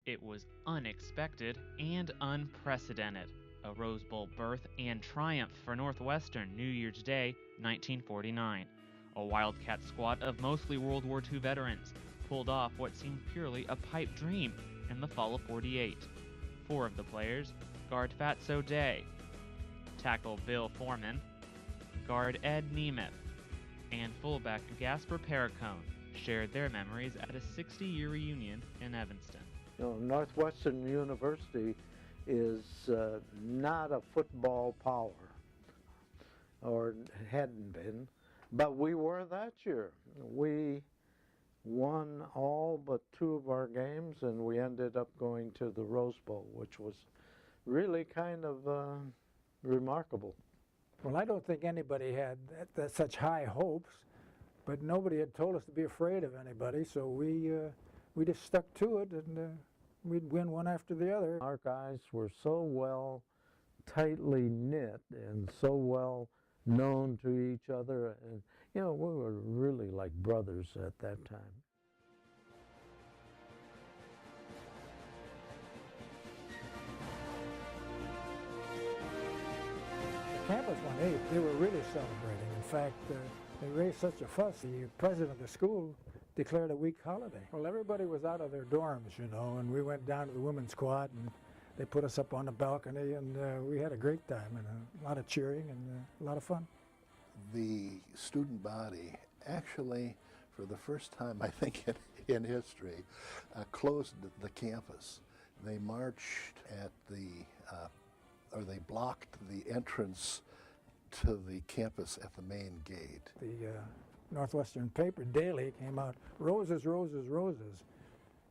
It was unexpected and unprecedented. A Rose Bowl birth and triumph for Northwestern New Year's Day, 1949. A Wildcat squad of mostly World War II veterans pulled off what seemed purely a pipe dream in the fall of '48. Four of the players, guard Fatso Day, tackle Bill Foreman, guard Ed Nemeth, and fullback Gasper Perricone shared their memories at a 60-year reunion in Evanston. Northwestern University is not a football power, or hadn't been, but we were that year. We won all but two of our games, and we ended up going to the Rose Bowl, which was really kind of remarkable. Well, I don't think anybody had such high hopes, but nobody had told us to be afraid of anybody, so we just stuck to it, and we'd win one after the other. Our guys were so well, tightly knit, and so well known to each other, and we were really like brothers at that time. The campus one, they were really celebrating. In fact, they raised such a fuss. The president of the school declared a week holiday. Well, everybody was out of their dorms, and we went down to the women's quad, and they put us up on the balcony, and we had a great time, and a lot of cheering and a lot of fun. The student body actually, for the first time, I think, in history, closed the campus. They marched at they blocked the entrance to the campus at the main gate. The Northwestern paper daily came out, roses, roses, roses.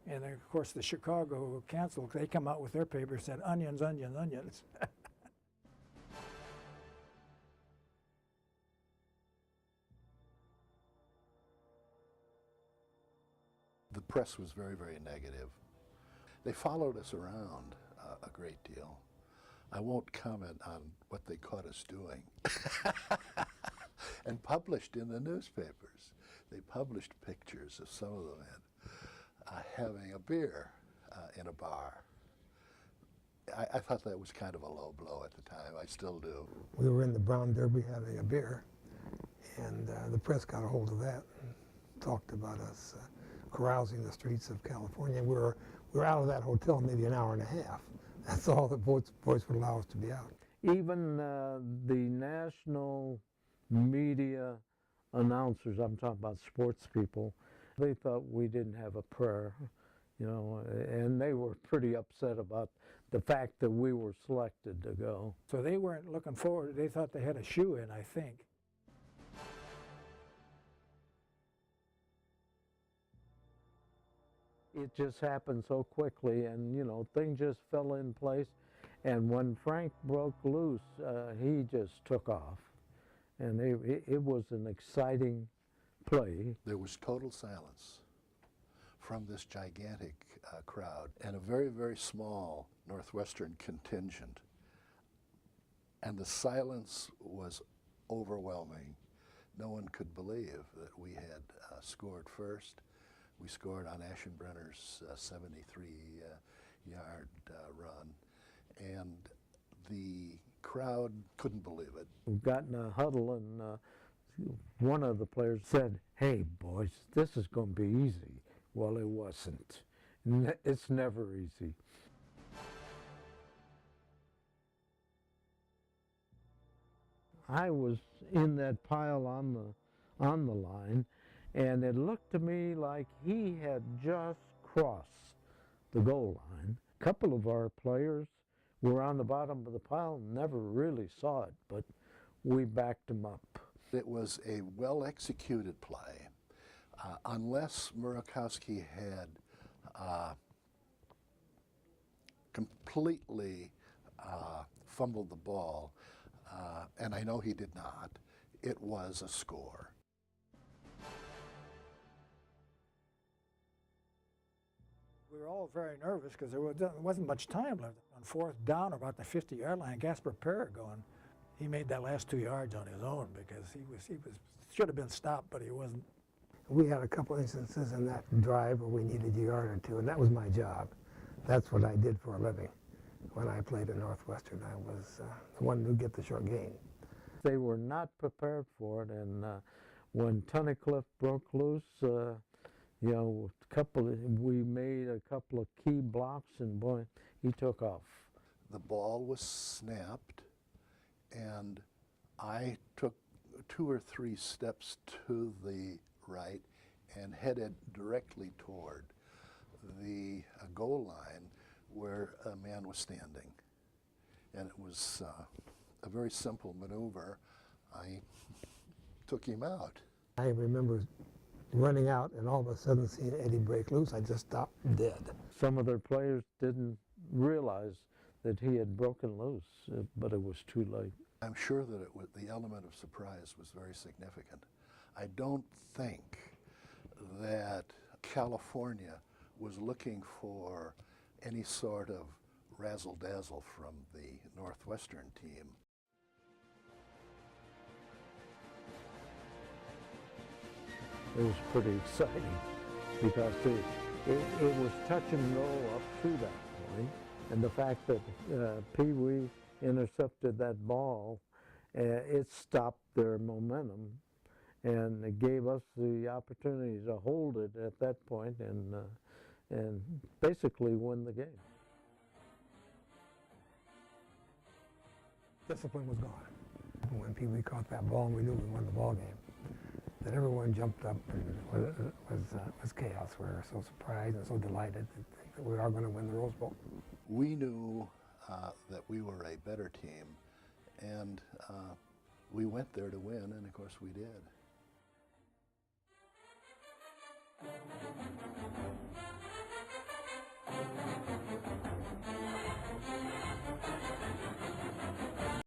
And of course the Chicago canceled. They come out with their paper, said onions, onions, onions. The press was very, very negative. They followed us around a great deal. I won't comment on what they caught us doing. And published in the newspapers. They published pictures of some of them having a beer in a bar. I thought that was kind of a low blow at the time. I still do. We were in the Brown Derby having a beer, and the press got a hold of that and talked about us carousing the streets of California. We were out of that hotel maybe an hour and a half. That's all the voice would allow us to be out. Even the national media announcers, I'm talking about sports people, they thought we didn't have a prayer, and they were pretty upset about the fact that we were selected to go. So they weren't looking forward. They thought they had a shoe in, I think. It just happened so quickly, and things just fell in place. And when Frank broke loose, he just took off. And it was an exciting play. There was total silence from this gigantic crowd and a very, very small Northwestern contingent. And the silence was overwhelming. No one could believe that we had scored first. We scored on Aschenbrenner's 73-yard run. And the crowd couldn't believe it. We got in a huddle, and one of the players said, "Hey, boys, this is going to be easy." Well, it wasn't. It's never easy. I was in that pile on the line, and it looked to me like he had just crossed the goal line. A couple of our players were on the bottom of the pile, never really saw it, but we backed him up. It was a well-executed play. Unless Murakowski had completely fumbled the ball, and I know he did not, it was a score. We were all very nervous because there wasn't much time left. On fourth down, about the 50-yard line, Gasper Perricone, he made that last 2 yards on his own because he should have been stopped, but he wasn't. We had a couple instances in that drive where we needed a yard or two, and that was my job. That's what I did for a living. When I played at Northwestern, I was the one who get the short game. They were not prepared for it, and when Tunnicliffe broke loose, you know, we made a couple of key blocks, and boy, he took off. The ball was snapped, and I took 2 or 3 steps to the right and headed directly toward the goal line where a man was standing. And it was a very simple maneuver. I took him out. I remember running out and all of a sudden seeing Eddie break loose. I just stopped dead. Some of their players didn't realize that he had broken loose, but it was too late. I'm sure that the element of surprise was very significant. I don't think that California was looking for any sort of razzle-dazzle from the Northwestern team. It was pretty exciting because it was touch and go up to that point, and the fact that Pee Wee intercepted that ball, it stopped their momentum, and it gave us the opportunity to hold it at that point and basically win the game. Discipline was gone. When Pee Wee caught that ball and we knew we won the ball game, then everyone jumped up and was chaos. We were so surprised and so delighted that we are going to win the Rose Bowl. We knew that we were a better team, and we went there to win, and of course we did.